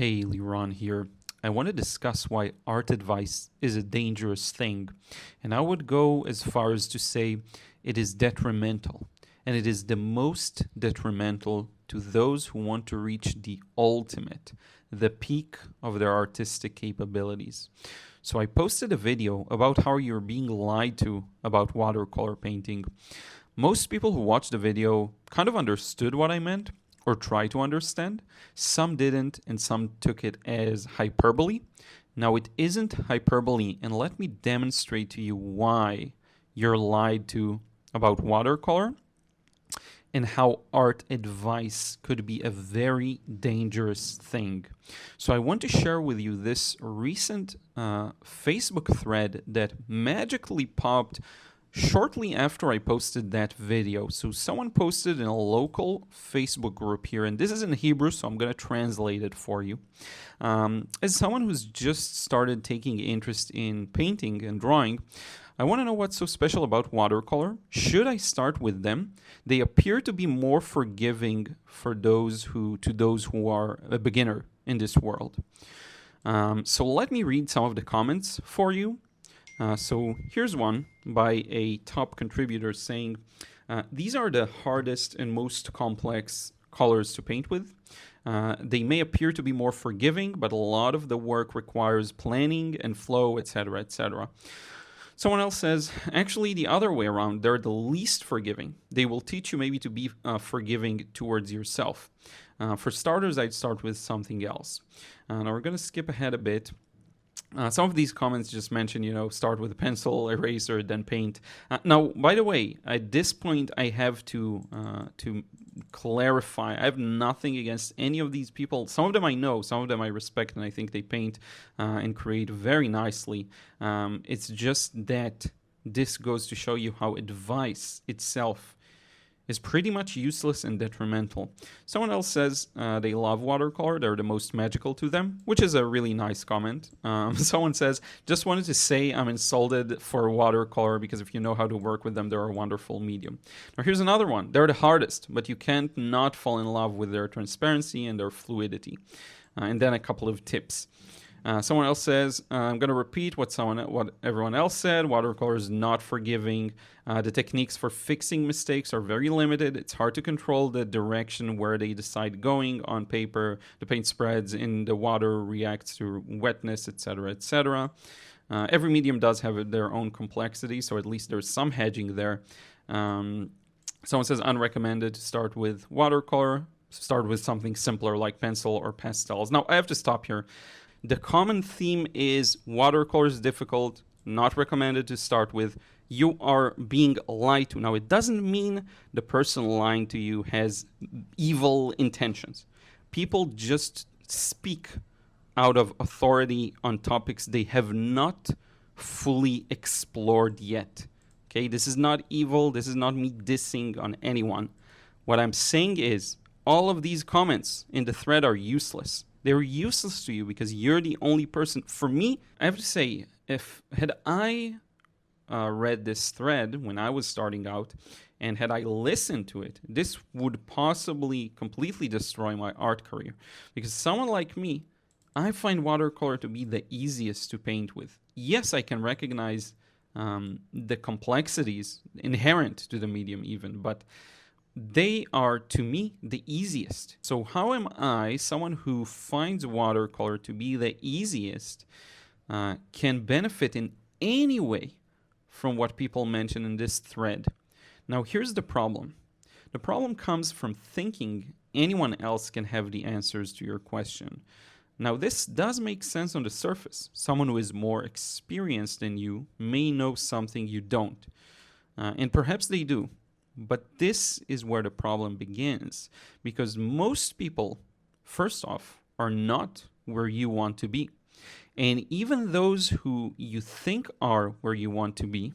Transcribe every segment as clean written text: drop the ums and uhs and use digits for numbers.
Hey, Liron here. I want to discuss why art advice is a dangerous thing, and I would go as far as to say it is detrimental, and it is the most detrimental to those who want to reach the ultimate, the peak of their artistic capabilities. So I posted a video about how you're being lied to about watercolor painting. Most people who watched the video kind of understood what I meant, or try to understand. Some didn't, and some took it as hyperbole. Now, it isn't hyperbole, and let me demonstrate to you why you're lied to about watercolor and how art advice could be a very dangerous thing. So I want to share with you this recent Facebook thread that magically popped shortly after I posted that video. So someone posted in a local Facebook group here, and this is in Hebrew, so I'm going to translate it for you. As someone who's just started taking interest in painting and drawing, I want to know what's so special about watercolor. Should I start with them? They appear to be more forgiving for those who are a beginner in this world. So let me read some of the comments for you. So here's one by a top contributor saying, these are the hardest and most complex colors to paint with. They may appear to be more forgiving, but a lot of the work requires planning and flow, etc., etc. Someone else says, actually, the other way around, they're the least forgiving. They will teach you maybe to be forgiving towards yourself. For starters, I'd start with something else. Now we're going to skip ahead a bit. Some of these comments just mention, start with a pencil, eraser, then paint. Now, by the way, at this point, I have to clarify. I have nothing against any of these people. Some of them I know, some of them I respect, and I think they paint and create very nicely. It's just that this goes to show you how advice itself is pretty much useless and detrimental. Someone else says they love watercolor, they're the most magical to them, which is a really nice comment. Someone says, just wanted to say I'm insulted for watercolor because if you know how to work with them, they're a wonderful medium. Now here's another one. They're the hardest, but you can't not fall in love with their transparency and their fluidity. And then a couple of tips. Someone else says, I'm going to repeat what everyone else said. Watercolor is not forgiving. The techniques for fixing mistakes are very limited. It's hard to control the direction where they decide going on paper. The paint spreads in the water, reacts to wetness, etc., etc. Every medium does have their own complexity, so at least there's some hedging there. Someone says unrecommended to start with watercolor. Start with something simpler like pencil or pastels. Now, I have to stop here. The common theme is watercolor is difficult, not recommended to start with. You are being lied to. Now, it doesn't mean the person lying to you has evil intentions. People just speak out of authority on topics they have not fully explored yet. Okay, this is not evil. This is not me dissing on anyone. What I'm saying is all of these comments in the thread are useless. They're useless to you because you're the only person. For me, I have to say, had I read this thread when I was starting out and had I listened to it, this would possibly completely destroy my art career. Because someone like me, I find watercolor to be the easiest to paint with. Yes, I can recognize the complexities inherent to the medium even, but they are, to me, the easiest. So how am I, someone who finds watercolor to be the easiest, can benefit in any way from what people mention in this thread? Now, here's the problem. The problem comes from thinking anyone else can have the answers to your question. Now, this does make sense on the surface. Someone who is more experienced than you may know something you don't. And perhaps they do. But this is where the problem begins, because most people, first off, are not where you want to be. And even those who you think are where you want to be,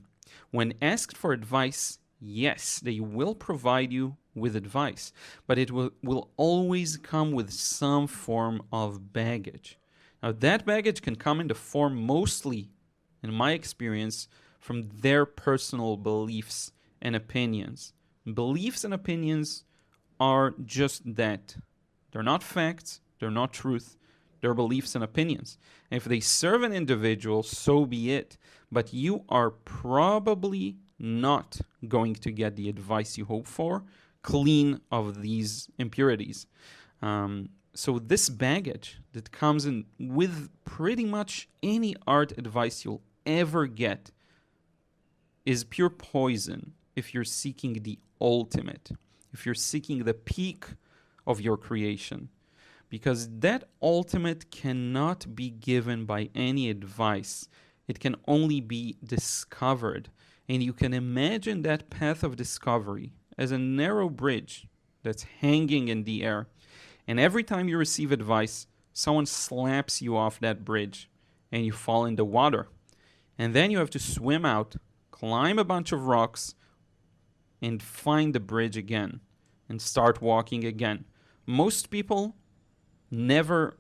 when asked for advice, yes, they will provide you with advice, but it will always come with some form of baggage. Now, that baggage can come in the form mostly, in my experience, from their personal beliefs and opinions. Beliefs and opinions are just that. They're not facts, they're not truth, their beliefs and opinions. And if they serve an individual, so be it. But you are probably not going to get the advice you hope for clean of these impurities. So this baggage that comes in with pretty much any art advice you'll ever get is pure poison if you're seeking the ultimate, if you're seeking the peak of your creation. Because that ultimate cannot be given by any advice. It can only be discovered. And you can imagine that path of discovery as a narrow bridge that's hanging in the air. And every time you receive advice, someone slaps you off that bridge and you fall in the water. And then you have to swim out, climb a bunch of rocks, and find the bridge again and start walking again. Most people never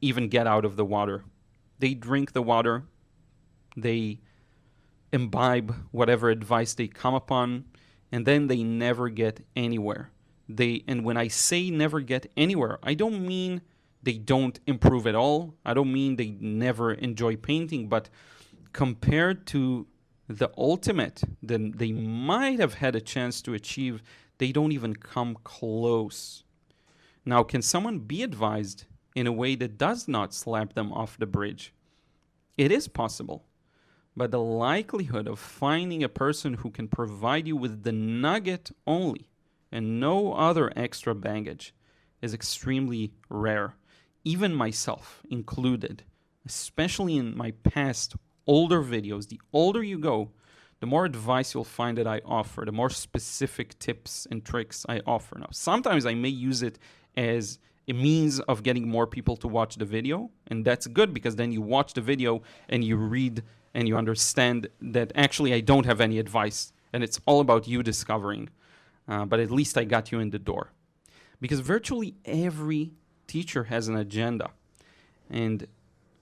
even get out of the water. They drink the water, they imbibe whatever advice they come upon, and then they never get anywhere. And when I say never get anywhere, I don't mean they don't improve at all. I don't mean they never enjoy painting, but compared to the ultimate that they might have had a chance to achieve, they don't even come close. Now, can someone be advised in a way that does not slap them off the bridge? It is possible. But the likelihood of finding a person who can provide you with the nugget only and no other extra baggage is extremely rare. Even myself included, especially in my past older videos. The older you go, the more advice you'll find that I offer, the more specific tips and tricks I offer. Now, sometimes I may use it as a means of getting more people to watch the video, and that's good because then you watch the video and you read and you understand that actually I don't have any advice and it's all about you discovering. But at least I got you in the door. Because virtually every teacher has an agenda. And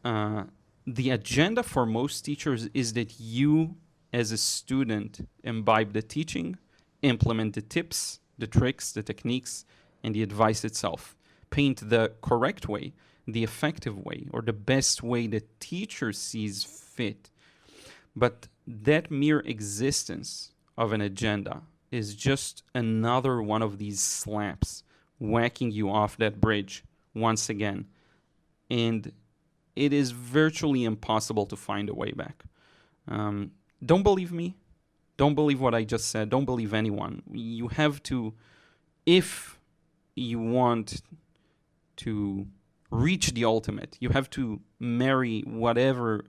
the agenda for most teachers is that you, as a student, imbibe the teaching, implement the tips, the tricks, the techniques, and the advice itself. Paint the correct way, the effective way, or the best way the teacher sees fit. But that mere existence of an agenda is just another one of these slaps whacking you off that bridge once again. And it is virtually impossible to find a way back. Don't believe me. Don't believe what I just said. Don't believe anyone. You have to, if you want to reach the ultimate, you have to marry whatever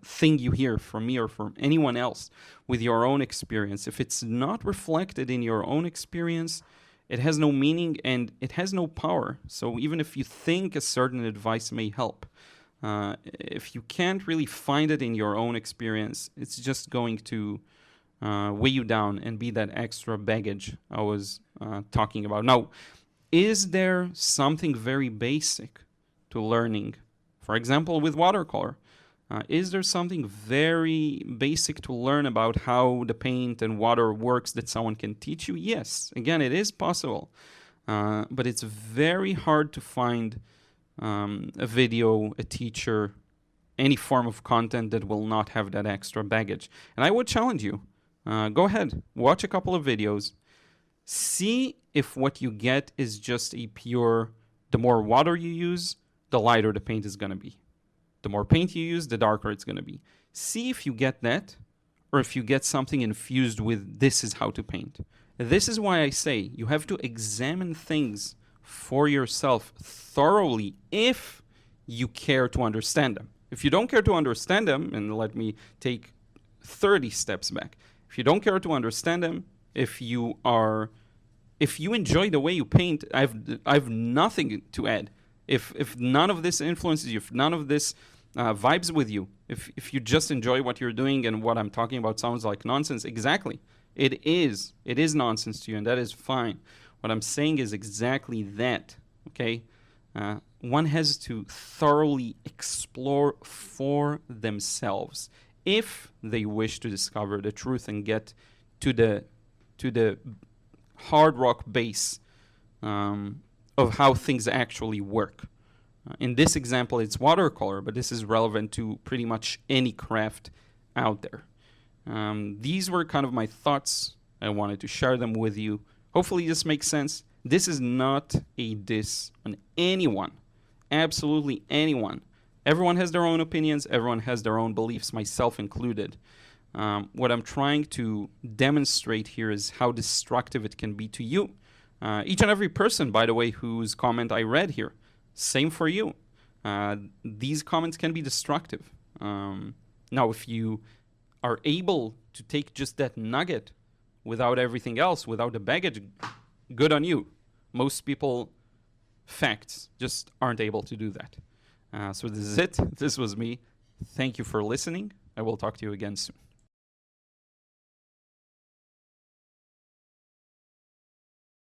thing you hear from me or from anyone else with your own experience. If it's not reflected in your own experience, it has no meaning and it has no power. So even if you think a certain advice may help, if you can't really find it in your own experience, it's just going to weigh you down and be that extra baggage I was talking about. Now, is there something very basic to learning? For example, with watercolor. Is there something very basic to learn about how the paint and water works that someone can teach you? Yes. Again, it is possible. But it's very hard to find a video, a teacher, any form of content that will not have that extra baggage. And I would challenge you. Go ahead, watch a couple of videos. See if what you get is just a pure, the more water you use, the lighter the paint is going to be. The more paint you use, the darker it's going to be. See if you get that, or if you get something infused with this is how to paint. This is why I say you have to examine things for yourself thoroughly if you care to understand them. If you don't care to understand them, and let me take 30 steps back. If you don't care to understand them, if you enjoy the way you paint, I've nothing to add. If none of this influences you, if none of this vibes with you, if you just enjoy what you're doing and what I'm talking about sounds like nonsense, exactly. It is nonsense to you, and that is fine. What I'm saying is exactly that, okay? One has to thoroughly explore for themselves if they wish to discover the truth and get to the hard rock base of how things actually work. In this example, it's watercolor, but this is relevant to pretty much any craft out there. These were kind of my thoughts. I wanted to share them with you. Hopefully this makes sense. This is not a diss on anyone, absolutely anyone. Everyone has their own opinions, everyone has their own beliefs, myself included. What I'm trying to demonstrate here is how destructive it can be to you. Each and every person, by the way, whose comment I read here, same for you. These comments can be destructive. Now, if you are able to take just that nugget without everything else, without the baggage, good on you. Most people, facts, just aren't able to do that. So this is it. This was me. Thank you for listening. I will talk to you again soon.